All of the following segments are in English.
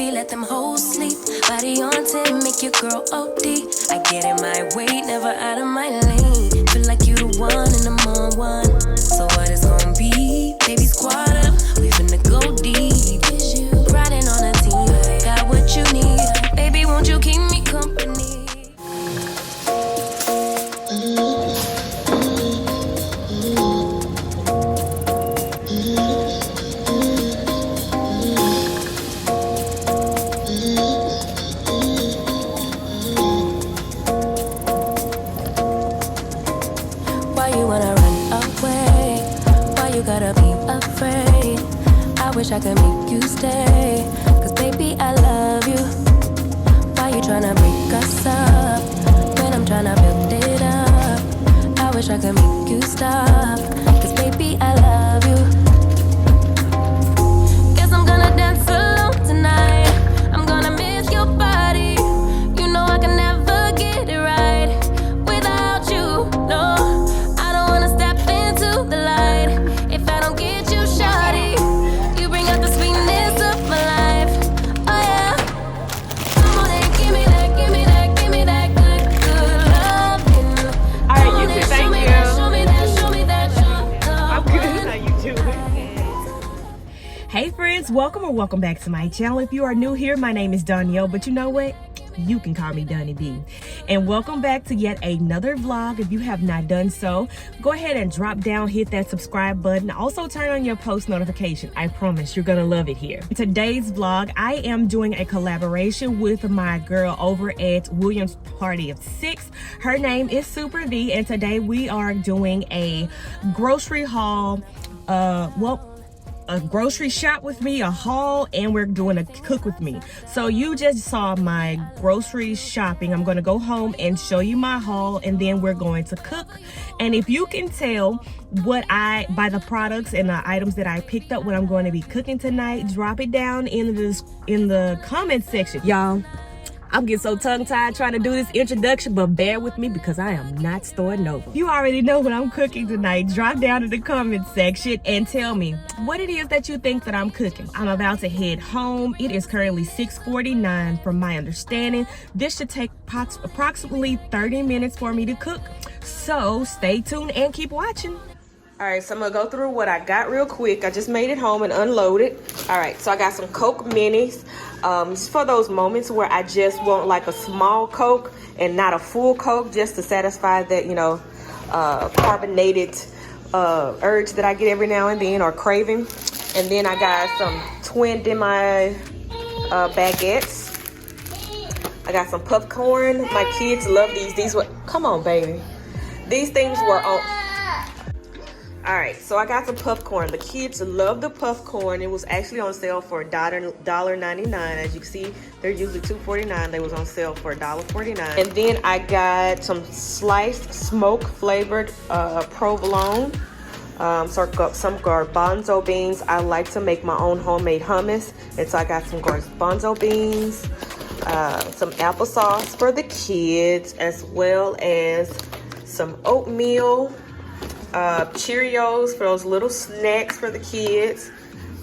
baby, let them hoes sleep. Body on 10, make your girl OD. I get in my way, never out of my lane. Feel like you the one and I'm on one. So what it's gonna be? Baby, squad up, we finna go deep. Riding on a team, got what you need. Baby, won't you keep me company? Why you wanna run away? Why you gotta be afraid? I wish I could make you stay, cause baby I love you. Why you tryna break us up when I'm tryna build it up? I wish I could make you stop, cause baby I love you. Guess I'm gonna dance alone tonight. I'm gonna miss your body. You know I can never get it right without you, no. I don't wanna step into the light if I don't get you, shawty. You bring out the sweetness of my life, oh yeah. Come on and give me that, give me that, give me that good, good loving. All right, you too, thank you. Show me that, show me that, I'm good. How you doing? Hey friends, welcome or welcome back to my channel. If you are new here, my name is Donyb, but you know what? You can call me Donny B. And welcome back to yet another vlog. If you have not done so, go ahead and drop down, hit that subscribe button. Also turn on your post notification. I promise you're gonna love it here. In today's vlog, I am doing a collaboration with my girl over at Williams Party of Six. Her name is Super V, and today we are doing a grocery haul. A grocery shop with me, a haul, and we're doing a cook with me. So you just saw my grocery shopping. I'm going to go home and show you my haul, and then we're going to cook. And if you can tell by the products and the items that I picked up, what I'm going to be cooking tonight, drop it down in the comment section. Y'all, I'm getting so tongue-tied trying to do this introduction, but bear with me because I am not starting over. You already know what I'm cooking tonight. Drop down in the comment section and tell me what it is that you think that I'm cooking. I'm about to head home. It is currently 6:49 from my understanding. This should take approximately 30 minutes for me to cook. So stay tuned and keep watching. All right, so I'm gonna go through what I got real quick. I just made it home and unloaded. All right, so I got some Coke minis. It's for those moments where I just want like a small Coke and not a full Coke, just to satisfy that, you know, carbonated urge that I get every now and then, or craving. And then I got some twin demi baguettes. I got some popcorn. My kids love these. These were, come on, baby. These things were on. All right, so I got some popcorn. The kids love the popcorn. It was actually on sale for $1.99. As you can see, they're usually $2.49. They was on sale for $1.49. And then I got some sliced smoke flavored provolone. Some garbanzo beans. I like to make my own homemade hummus, and so I got some garbanzo beans, some applesauce for the kids, as well as some oatmeal. Cheerios for those little snacks for the kids.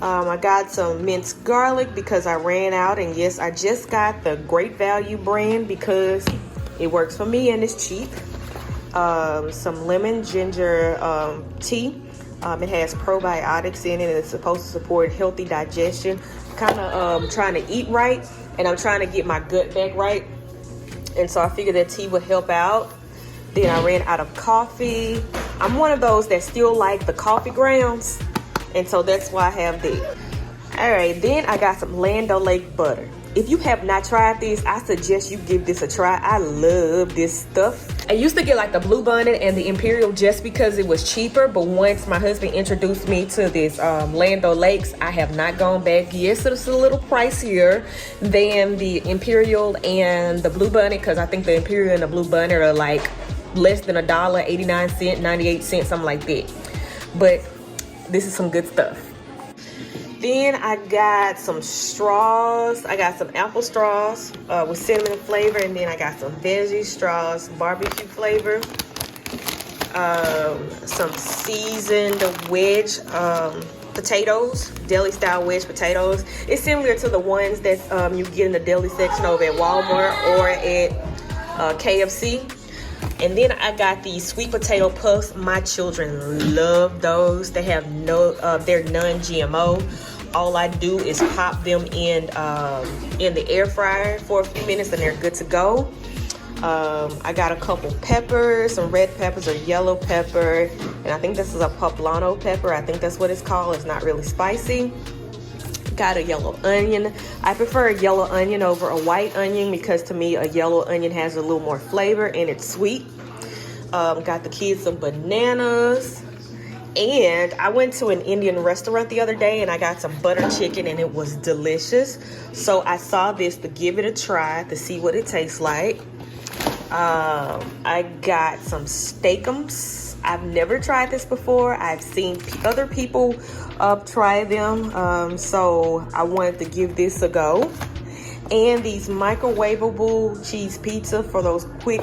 I got some minced garlic because I ran out, and yes, I just got the Great Value brand because it works for me and it's cheap. Some lemon ginger tea. It has probiotics in it, and it's supposed to support healthy digestion. Kind of trying to eat right, and I'm trying to get my gut back right, and so I figured that tea would help out. Then I ran out of coffee. I'm one of those that still like the coffee grounds, and so that's why I have that. All right, then I got some Land O'Lakes butter. If you have not tried this, I suggest you give this a try. I love this stuff. I used to get like the Blue Bonnet and the Imperial just because it was cheaper, but once my husband introduced me to this Land O'Lakes, I have not gone back. Yes, it's a little pricier than the Imperial and the Blue Bonnet, because I think the Imperial and the Blue Bonnet are like less than $1, 89 cents, 98 cents, something like that. But this is some good stuff. Then I got some straws. I got some apple straws with cinnamon flavor, and then I got some veggie straws, barbecue flavor. Some seasoned wedge potatoes, deli style wedge potatoes. It's similar to the ones that you get in the deli section over at Walmart or at KFC. And then I got these sweet potato puffs. My children love those. They have they're non-GMO. All I do is pop them in the air fryer for a few minutes and they're good to go. I got a couple peppers, some red peppers or yellow pepper, and I think this is a poblano pepper. I think that's what it's called. It's not really spicy. Got a yellow onion. I prefer a yellow onion over a white onion because to me a yellow onion has a little more flavor and it's sweet. Got the kids some bananas. And I went to an Indian restaurant the other day and I got some butter chicken and it was delicious. So I saw this to give it a try to see what it tastes like. I got some Steakums. I've never tried this before. I've seen other people try them. So I wanted to give this a go. And these microwavable cheese pizza for those quick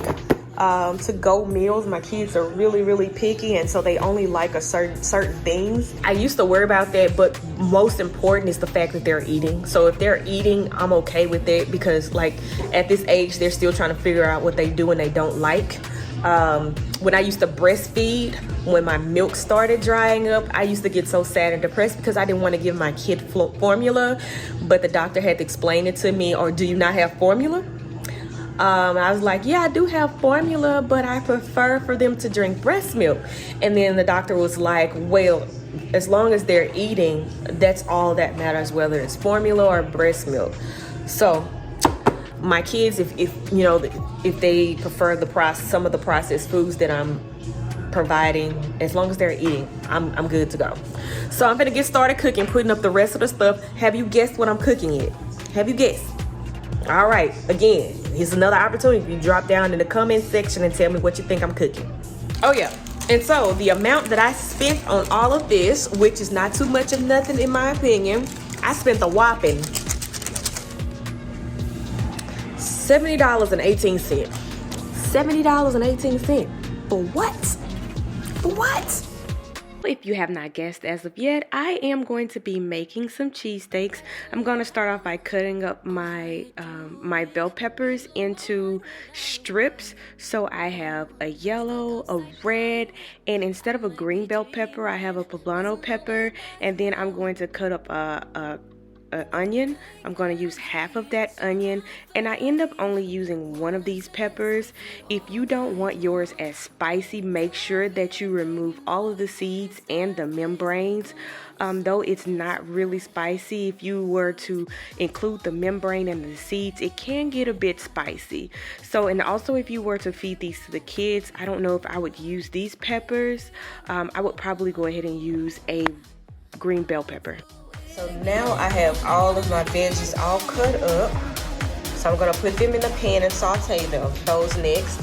to-go meals. My kids are really picky, and so they only like a certain things. I used to worry about that, but most important is the fact that they're eating. So if they're eating, I'm okay with it because like at this age they're still trying to figure out what they do and they don't like. When I used to breastfeed, when my milk started drying up, I used to get so sad and depressed because I didn't want to give my kid formula, but the doctor had to explain it to me. Or do you not have formula? I was like, yeah, I do have formula, but I prefer for them to drink breast milk. And then the doctor was like, well, as long as they're eating, that's all that matters, whether it's formula or breast milk. So my kids, if they prefer some of the processed foods that I'm providing, as long as they're eating, I'm good to go. So I'm gonna get started cooking, putting up the rest of the stuff. Have you guessed what I'm cooking yet? Have you guessed? All right, again, here's another opportunity. You drop down in the comment section and tell me what you think I'm cooking. Oh yeah, and so the amount that I spent on all of this, which is not too much of nothing in my opinion, I spent a whopping $70.18. $70.18. For what? For what? If you have not guessed as of yet, I am going to be making some cheesesteaks. I'm going to start off by cutting up my my bell peppers into strips. So I have a yellow, a red, and instead of a green bell pepper, I have a poblano pepper. And then I'm going to cut up an onion. I'm going to use half of that onion, and I end up only using one of these peppers. If you don't want yours as spicy, make sure that you remove all of the seeds and the membranes. Though it's not really spicy, if you were to include the membrane and the seeds, it can get a bit spicy. So, and also if you were to feed these to the kids, I don't know if I would use these peppers. I would probably go ahead and use a green bell pepper. So now I have all of my veggies all cut up. So I'm gonna put them in the pan and saute those next.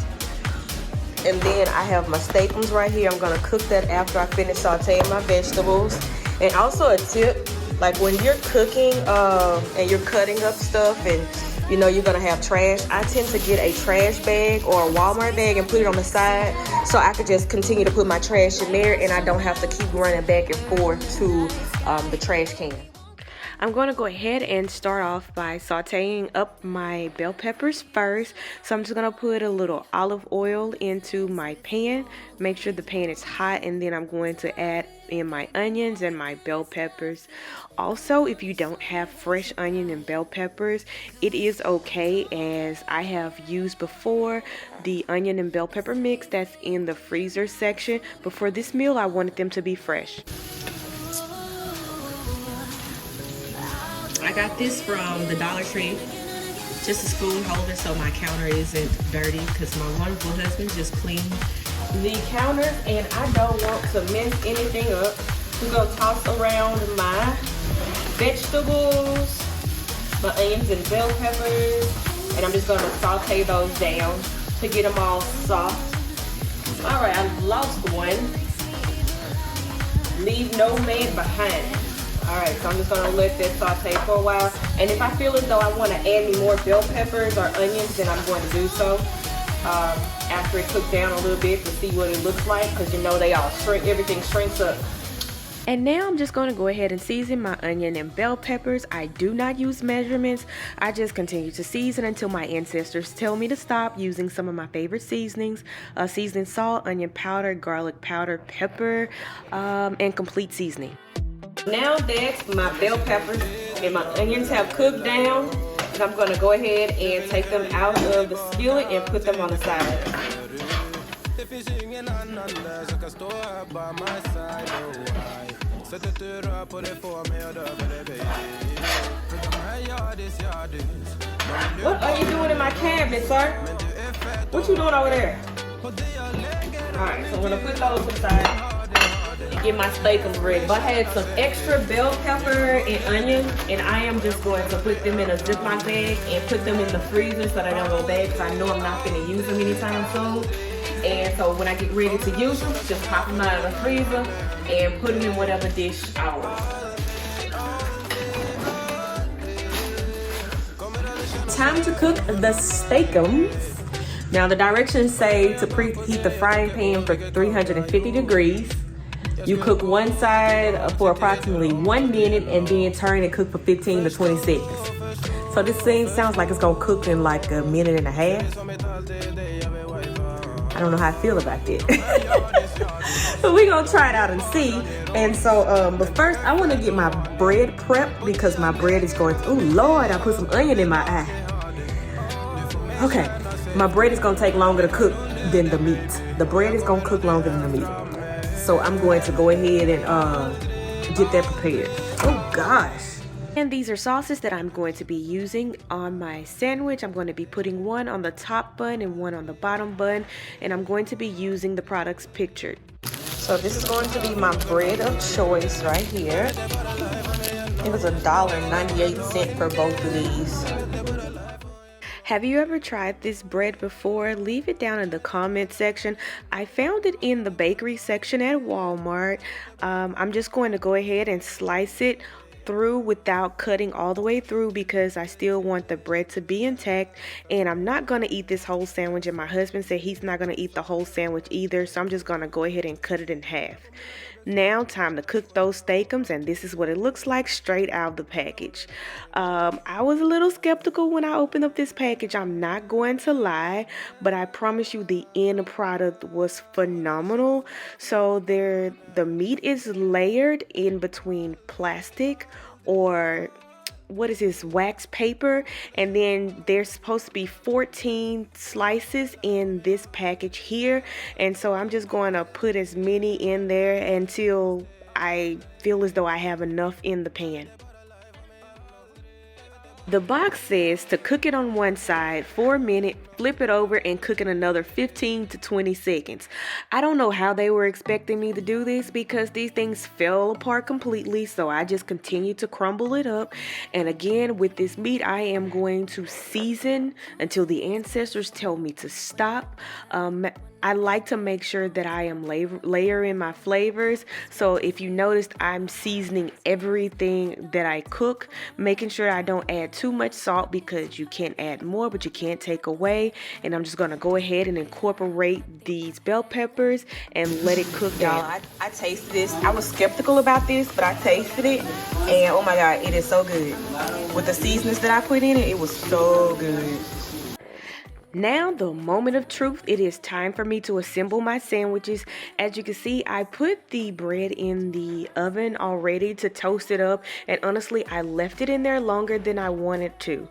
And then I have my Steakums right here. I'm gonna cook that after I finish sauteing my vegetables. And also a tip, like when you're cooking and you're cutting up stuff and you know you're gonna have trash, I tend to get a trash bag or a Walmart bag and put it on the side so I could just continue to put my trash in there and I don't have to keep running back and forth to the trash can. I'm going to go ahead and start off by sauteing up my bell peppers first. So I'm just going to put a little olive oil into my pan. Make sure the pan is hot, and then I'm going to add in my onions and my bell peppers. Also, if you don't have fresh onion and bell peppers, it is okay, as I have used before the onion and bell pepper mix that's in the freezer section. But for this meal, I wanted them to be fresh. I got this from the Dollar Tree, just a spoon holder so my counter isn't dirty, because my wonderful husband just cleaned the counters and I don't want to mess anything up. I'm going to toss around my vegetables, my onions and bell peppers, and I'm just going to saute those down to get them all soft. Alright, I lost one. Leave no man behind. Alright, so I'm just going to let that saute for a while. And if I feel as though I want to add any more bell peppers or onions, then I'm going to do so after it cooks down a little bit to see what it looks like. Because you know they all shrink, everything shrinks up And now I'm just going to go ahead and season my onion and bell peppers. I do not use measurements. I just continue to season until my ancestors tell me to stop, using some of my favorite seasonings. Seasoning salt, onion powder, garlic powder, pepper, and complete seasoning. Now that my bell peppers and my onions have cooked down, I'm going to go ahead and take them out of the skillet and put them on the side. What are you doing in my cabinet, sir? What you doing over there? Alright, so I'm going to put those aside and get my Steakums ready. I had some extra bell pepper and onion, and I am just going to put them in a Ziploc bag and put them in the freezer so they don't go bad, because I know I'm not going to use them anytime soon. And so when I get ready to use them, just pop them out of the freezer and put them in whatever dish I want. Time to cook the Steakums. Now the directions say to preheat the frying pan for 350 degrees. You cook one side for approximately 1 minute and then turn and cook for 15 to 20 seconds. So this sounds like it's gonna cook in like a minute and a half. I don't know how I feel about that. But we're gonna try it out and see. And so, but first I wanna get my bread prepped, because my bread is going to, oh Lord, I put some onion in my eye. Okay, my bread is gonna take longer to cook than the meat. The bread is gonna cook longer than the meat. So I'm going to go ahead and get that prepared. Oh gosh. And these are sauces that I'm going to be using on my sandwich. I'm going to be putting one on the top bun and one on the bottom bun, and I'm going to be using the products pictured. So this is going to be my bread of choice right here. It was $1.98 for both of these. Have you ever tried this bread before? Leave it down in the comment section. I found it in the bakery section at Walmart. I'm just going to go ahead and slice it through without cutting all the way through, because I still want the bread to be intact, and I'm not going to eat this whole sandwich, and my husband said he's not going to eat the whole sandwich either, so I'm just going to go ahead and cut it in half. Now time to cook those Steakums, and this is what it looks like straight out of the package. I was a little skeptical when I opened up this package, I'm not going to lie, but I promise you the end product was phenomenal. So the meat is layered in between plastic, or what is this, wax paper, and then there's supposed to be 14 slices in this package here, and so I'm just going to put as many in there until I feel as though I have enough in the pan. The box says to cook it on one side for a minute, flip it over, and cook it another 15 to 20 seconds. I don't know how they were expecting me to do this, because these things fell apart completely, so I just continued to crumble it up. And again, with this meat, I am going to season until the ancestors tell me to stop. I like to make sure that I am layering my flavors. So if you noticed, I'm seasoning everything that I cook, making sure I don't add too much salt, because you can't add more, but you can't take away. And I'm just gonna go ahead and incorporate these bell peppers and let it cook down. I tasted this. I was skeptical about this, but I tasted it, and oh my God, it is so good. With the seasonings that I put in it, it was so good. Now the moment of truth. It is time for me to assemble my sandwiches. As you can see, I put the bread in the oven already to toast it up, and honestly I left it in there longer than I wanted to.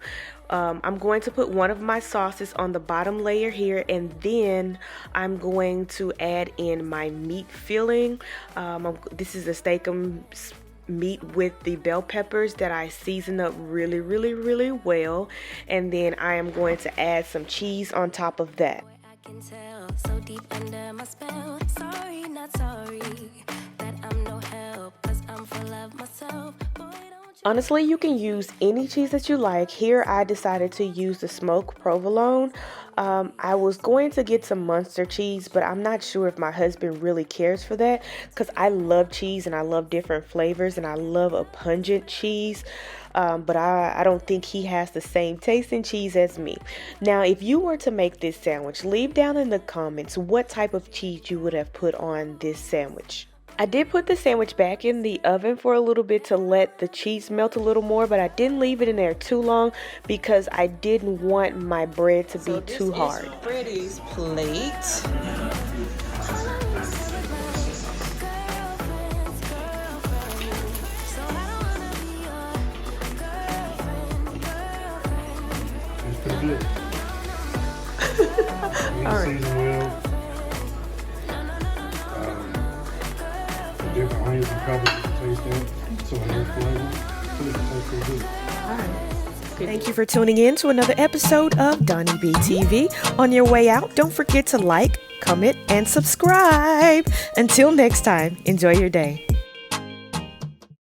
I'm going to put one of my sauces on the bottom layer here, and then I'm going to add in my meat filling. This is a Steakums meat with the bell peppers that I season up really well, and then I am going to add some cheese on top of that. I can tell so deep under my spell. Sorry, not sorry that I'm no help, 'cause I'm full of myself. Boy, don't you... Honestly, you can use any cheese that you like. Here I decided to use the smoked provolone. I was going to get some Munster cheese, but I'm not sure if my husband really cares for that, because I love cheese and I love different flavors and I love a pungent cheese. But I don't think he has the same taste in cheese as me. Now, if you were to make this sandwich, leave down in the comments what type of cheese you would have put on this sandwich. I did put the sandwich back in the oven for a little bit to let the cheese melt a little more, but I didn't leave it in there too long because I didn't want my bread to be too hard. This is Freddie's plate. Good. All right. Season well. Different onions and peppers to taste that. So I have flavor. So it tastes pretty good. All right. Thank you for tuning in to another episode of donyb TV. On your way out, don't forget to like, comment, and subscribe. Until next time, enjoy your day.